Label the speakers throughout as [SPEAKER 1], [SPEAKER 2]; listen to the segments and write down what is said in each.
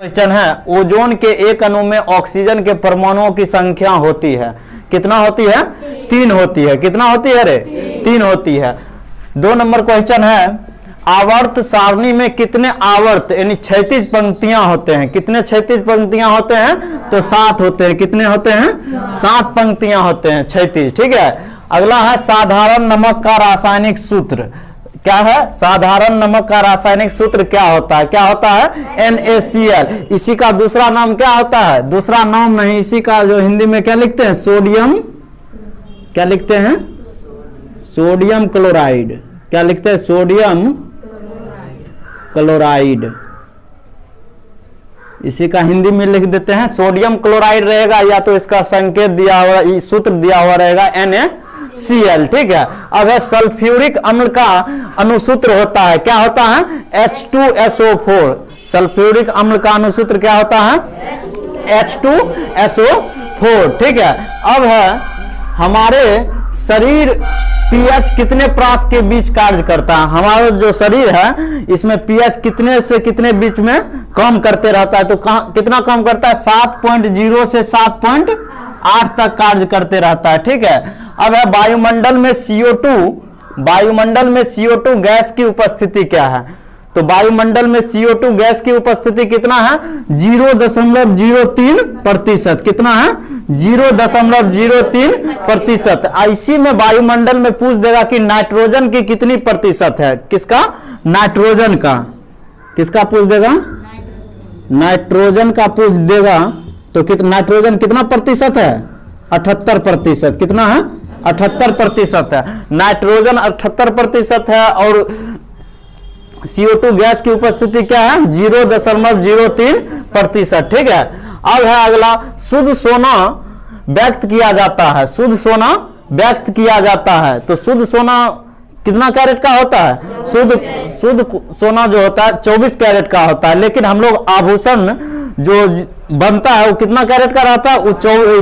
[SPEAKER 1] Question है, ozone के एक अणु में ऑक्सीजन के परमाणुओं की संख्या होती है, कितना होती है? 3 होती है। कितना होती है रे? 3 होती है। 2 नंबर क्वेश्चन है, आवर्त सारणी में कितने आवर्त यानी 36 पंक्तियां होते हैं? कितने 36 पंक्तियां होते हैं? तो 7 होते हैं। कितने होते हैं? 7 पंक्तियां होते हैं, 36। ठीक है। अगला है, साधारण नमक का रासायनिक सूत्र क्या है? साधारण नमक का रासायनिक सूत्र क्या होता है? क्या होता है? NaCl। इसी का दूसरा नाम क्या होता है? दूसरा नाम नहीं, इसी का जो हिंदी में क्या लिखते हैं? सोडियम, क्या लिखते हैं? Sodium chloride. क्या लिखते हैं? Sodium chloride. इसी का हिंदी में लिख देते हैं सोडियम क्लोराइड रहेगा, या तो इसका संकेत दिया हुआ, सूत्र दिया हुआ रहेगा NaCl। ठीक है। अब है, सल्फ्यूरिक अम्ल का अनुसूत्र होता है, क्या होता है? H2SO4। सल्फ्यूरिक अम्ल का अनुसूत्र क्या होता है? H2SO4। ठीक है। अब है, हमारे शरीर pH कितने प्रास के बीच कार्य करता है? हमारा जो शरीर है इसमें pH कितने से कितने बीच में कम करते रहता है? तो कितना कम करता है? 7.0 से 7.8 तक कार्य करते रहता है। ठीक है। अब है, वायुमंडल में CO2 गैस की उपस्थिति क्या है? तो वायुमंडल में CO2 गैस की उपस्थिति कितना है? 0.03%। कितना है? 0.03%। इसी में वायुमंडल में पूछ देगा कि नाइट्रोजन की कितनी प्रतिशत है? किसका? नाइट्रोजन का। किसका पूछ देगा? नाइट्रोजन का पूछ देगा। तो नाइट्रोजन कितना प्रतिशत है? 78%। कितना है? 78% है। नाइट्रोजन 78% है और CO2 गैस की उपस्थिति क्या है? 0.03%। ठीक है। अब है अगला, शुद्ध सोना व्यक्त किया जाता है। शुद्ध सोना व्यक्त किया जाता है, तो शुद्ध सोना कितना कैरेट का होता है? शुद्ध सोना जो होता है 24 कैरेट का होता है। लेकिन हम लोग आभूषण जो बनता है वो कितना कैरेट का रहता है? वो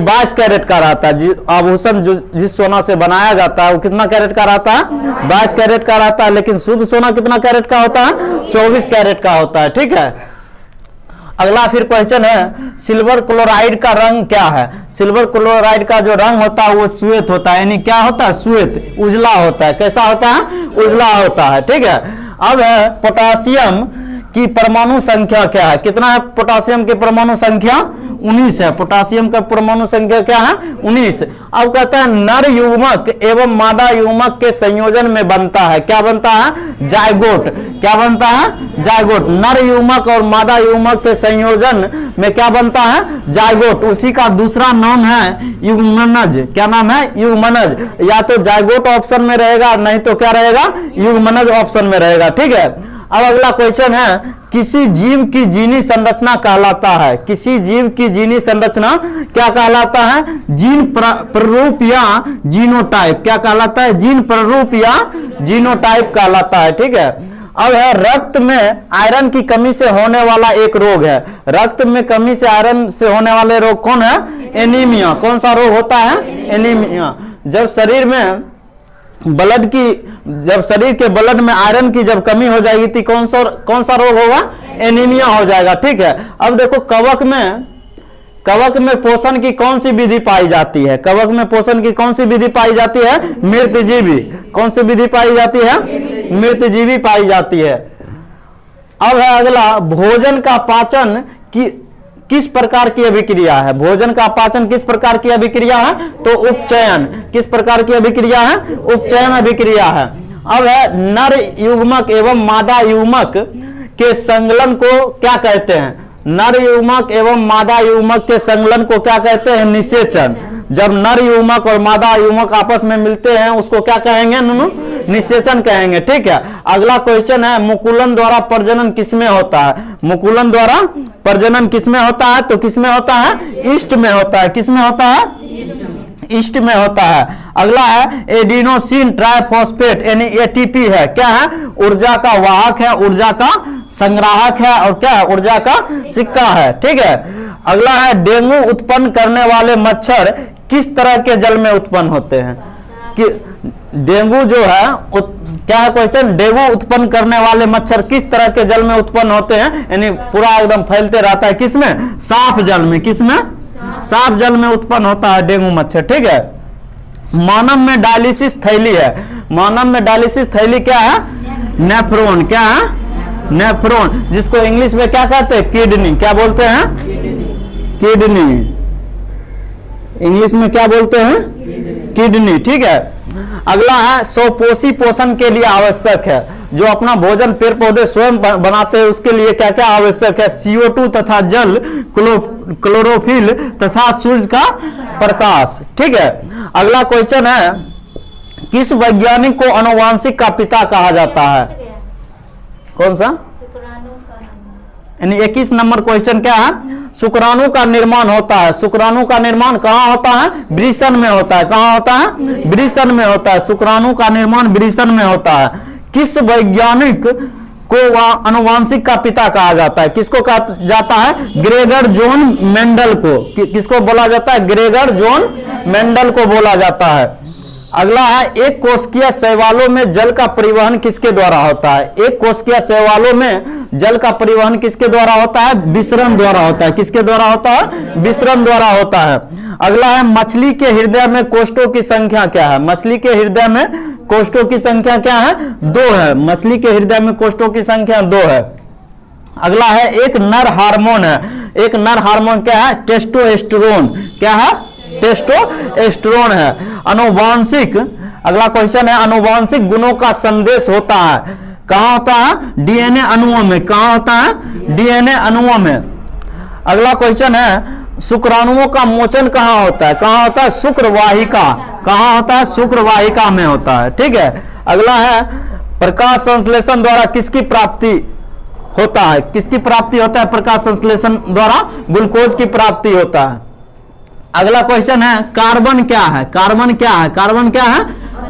[SPEAKER 1] 22 कैरेट का रहता है। आभूषण जो जिस सोना से बनाया जाता है वो कितना कैरेट का रहता है? 22 कैरेट का रहता है। लेकिन शुद्ध सोना कितना कैरेट का होता है? 24 कैरेट का होता है। ठीक है। अगला फिर क्वेश्चन है, सिल्वर क्लोराइड का रंग क्या है? सिल्वर क्लोराइड का जो रंग होता है वो श्वेत होता है, यानी क्या होता है? श्वेत, उजला होता है। कैसा होता है? उजला होता है। ठीक है। अब है, पोटासियम की परमाणु संख्या क्या है? कितना है पोटासियम की परमाणु संख्या? 19 है। पोटासियम का परमाणु संख्या क्या है? 19। अब कहता है, नर युग्मक एवं मादा युग्मक के संयोजन में बनता है, क्या बनता है? जायगोट। क्या बनता है? जायगोट। नर युग्मक और मादा युग्मक के संयोजन में क्या बनता है? जायगोट। उसी का दूसरा नाम है युग्मनज। क्या नाम है? युग्मनज। या तो जायगोट ऑप्शन में रहेगा, नहीं तो क्या रहेगा? युग्मनज ऑप्शन में रहेगा। ठीक है। अब अगला क्वेश्चन है, किसी जीव की जीनी संरचना कहलाता है? किसी जीव की जीनी संरचना क्या कहलाता है? जीन प्ररूप या जीनोटाइप। क्या कहलाता है? जीन प्ररूप या जीनोटाइप कहलाता है। ठीक है। अब है, रक्त में आयरन की कमी से होने वाला एक रोग है। रक्त में कमी से आयरन से होने वाले रोग कौन है? एनीमिया। कौन सा रोग होता है? एनीमिया। जब शरीर के ब्लड में आयरन की जब कमी हो जाएगी तो कौन सा रोग होगा? एनीमिया हो जाएगा। ठीक है। अब देखो, कवक में पोषण की कौन सी विधि पाई जाती है? कवक में पोषण की कौन सी विधि पाई जाती है? मृतजीवी। कौन सी विधि पाई जाती है? मृतजीवी पाई जाती है। अब है अगला, भोजन का पाचन किस प्रकार की अभिक्रिया है? भोजन का पाचन किस प्रकार की अभिक्रिया है? तो उपचयन। किस प्रकार की अभिक्रिया है? उपचयन अभिक्रिया है। अब है, नर युग्मक एवं मादा युग्मक के संगलन को क्या कहते हैं? नर युग्मक एवं मादा युग्मक के संगलन को क्या कहते हैं? निषेचन। जब नर युग्मक और मादा युग्मक आपस में मिलते हैं उसको क्या कहेंगे? निषेचन कहेंगे। ठीक है। अगला क्वेश्चन है, मुकुलन द्वारा प्रजनन किसमें होता है? मुकुलन द्वारा प्रजनन किसमें होता है? तो किसमें होता है? ईस्ट में होता है। किसमें होता है? ईस्ट में होता है। अगला है, एडिनोसिन ट्राइफॉस्फेट यानी ATP है। क्या है? ऊर्जा का वाहक है, ऊर्जा का संग्राहक है, और क्या है? ऊर्जा का सिक्का है। ठीक है। अगला है, डेंगू उत्पन्न करने वाले मच्छर किस तरह के जल में उत्पन्न होते हैं? कि डेंगू जो है क्या है क्वेश्चन, डेंगू उत्पन्न करने वाले मच्छर किस तरह के जल में उत्पन्न होते हैं, यानी पूरा एकदम फैलते रहता है, किसमें, साफ जल में, किसमें, साफ जल में उत्पन्न होता है डेंगू मच्छर। ठीक है, मानव में डायलिसिस थैली है, मानव में डायलिसिस थैली क्या है, नेफ्रॉन, क्या है, नेफ्रॉन, जिसको इंग्लिश में क्या कहते हैं, किडनी, क्या बोलते हैं, किडनी, इंग्लिश में क्या बोलते हैं, किडनी। ठीक है, अगला है स्वपोषी पोषण के लिए आवश्यक है, जो अपना भोजन पेड़ पौधे स्वयं बनाते हैं उसके लिए क्या क्या आवश्यक है, CO2 तथा जल, क्लोरोफिल तथा सूर्य का प्रकाश। ठीक है, अगला क्वेश्चन है, किस वैज्ञानिक को आनुवंशिक का पिता कहा जाता है, कौन सा, यानी 21 नंबर क्वेश्चन क्या है, शुक्राणु का निर्माण होता है, शुक्राणु का निर्माण कहाँ होता है, वृषण में होता है, कहाँ होता है, वृषण में होता है, शुक्राणु का निर्माण वृषण में होता है। किस वैज्ञानिक को आनुवंशिक का पिता कहा जाता है, किसको कहा जाता है, ग्रेगर जॉन मेंडल को, किसको बोला जाता है, ग्रेगर जॉन मेंडल को बोला जाता है। अगला है, एक कोशिकीय शैवालों में जल का परिवहन किसके द्वारा होता है, एक कोशिकीय शैवालों में जल का परिवहन किसके द्वारा होता है, विसरण द्वारा होता है, किसके द्वारा होता है, विसरण द्वारा होता है। अगला है, मछली के हृदय में कोष्ठों की संख्या क्या है, मछली के हृदय में कोष्ठों की संख्या क्या है, 2 है, मछली के हृदय में कोष्ठों की संख्या 2 है। अगला है, एक नर हार्मोन है, एक नर हार्मोन क्या है, टेस्टोस्टेरोन, क्या है, टेस्टोस्टेरोन है। आनुवंशिक, अगला क्वेश्चन है, आनुवंशिक गुणों का संदेश होता है, कहां होता है, डीएनए अणुओं में, कहां होता है, डीएनए अणुओं में। अगला क्वेश्चन है, शुक्राणुओं का मोचन कहां होता है, कहां होता है, शुक्रवाहिका, कहां होता है, शुक्रवाहिका में होता है। ठीक है, अगला है, प्रकाश संश्लेषण द्वारा किसकी प्राप्ति होता है, किसकी प्राप्ति होता है, प्रकाश संश्लेषण द्वारा ग्लूकोज की प्राप्ति होता है। अगला क्वेश्चन है, कार्बन क्या है, कार्बन क्या है, कार्बन क्या है,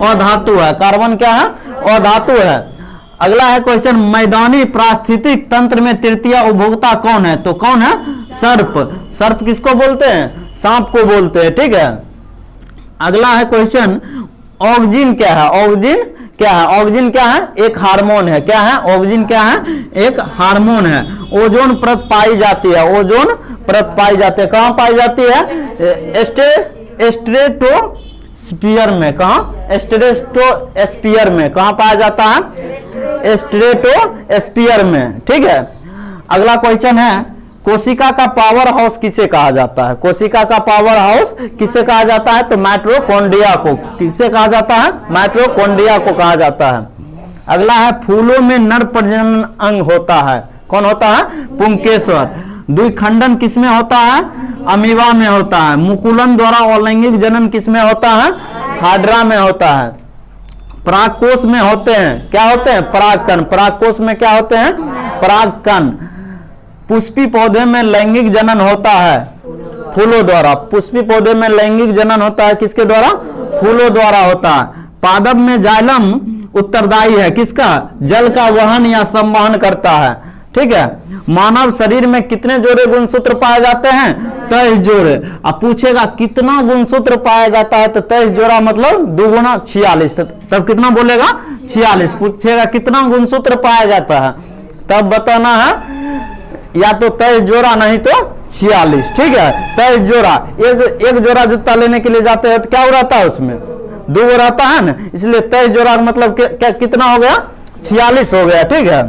[SPEAKER 1] अधातु है, कार्बन क्या है, अधातु है। अगला है क्वेश्चन, मैदानी पारिस्थितिक तंत्र में तृतीय उपभोक्ता कौन है, तो कौन है, सर्प, सर्प किसको बोलते हैं, सांप को बोलते हैं। ठीक है, अगला है क्वेश्चन, ऑक्सीजन क्या है, ऑक्सीजन क्या है, ऑक्सीजन क्या है, एक हार्मोन है, क्या है, ऑक्सीजन क्या है, एक हार्मोन है। ओजोन परत पाई जाती है, ओजोन परत पाई जाती है, कहां पाई जाती है, स्ट्रेटोस्फीयर में, कहां, स्ट्रेटोस्फीयर में, कहां पाया जाता है, स्ट्रेटोस्फीयर में। ठीक है, अगला क्वेश्चन है, कोशिका का पावर हाउस किसे कहा जाता है, कोशिका का पावर हाउस किसे कहा जाता है, तो माइटोकॉन्ड्रिया को, किसे कहा जाता है, माइटोकॉन्ड्रिया को कहा जाता है। अगला है, फूलों में नर प्रजनन अंग होता है, कौन होता है, पुंकेसर। द्विखंडन किसमें होता है, अमीबा में होता है। मुकुलन द्वारा अलैंगिक जनन किसमें होता है, हाइड्रा में होता है। परागकोश में होते हैं, क्या होते हैं, परागकण, परागकोश में क्या होते हैं, परागकण। पुष्पी पौधे में लैंगिक जनन होता है, फूलों द्वारा, पुष्पी पौधे में लैंगिक जनन होता है, किसके द्वारा, फूलों द्वारा होता है। पादप में जाइलम उत्तरदायी है, किसका, जल का वहन या संवहन करता है। ठीक है, मानव शरीर में कितने जोड़े गुणसूत्र पाए जाते हैं, 23 जोड़े। अब पूछेगा कितना गुणसूत्र पाया जाता है, तो 23 जोड़ा मतलब 2 गुना 46, तब कितना बोलेगा, 46। पूछेगा कितना गुणसूत्र पाया जाता है, तब बताना है या तो 23 जोड़ा नहीं तो 46। ठीक है, 23 जोड़ा, एक जोड़ा जूता लेने के लिए जाते हैं तो क्या रहता है, उसमें 2 रहता है ना, इसलिए 23 जोड़ा मतलब क्या कितना हो गया, 46 हो गया। ठीक है,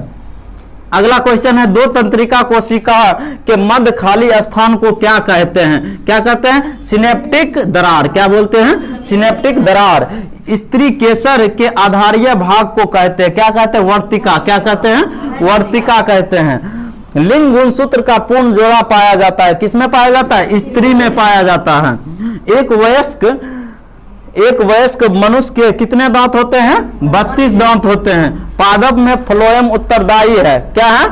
[SPEAKER 1] अगला क्वेश्चन है, 2 तंत्रिका कोशिका के मध्य खाली स्थान को क्या कहते हैं, क्या कहते हैं, सिनेप्टिक दरार, क्या बोलते हैं, सिनेप्टिक दरार। स्त्री केसर के आधारीय भाग को कहते हैं, क्या कहते हैं, वर्तिका, क्या कहते हैं, वर्तिका कहते हैं। लिंग गुणसूत्र का पूर्ण जोड़ा पाया जाता है, किसमें पाया जाता है, स्त्री में पाया जाता है। एक वयस्क मनुष्य के कितने दांत होते हैं, 32 दांत होते हैं। पादप में फ्लोएम उत्तरदायी है, क्या है,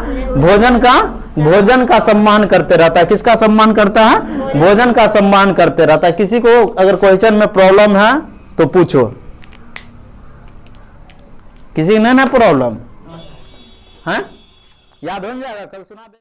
[SPEAKER 1] भोजन का सम्मान करते रहता है, किसका सम्मान करता है, भोजन का सम्मान करते रहता है। किसी को अगर क्वेश्चन में प्रॉब्लम है तो पूछो, किसी ने ना प्रॉब्लम है, याद हो जाएगा, कल सुना दे।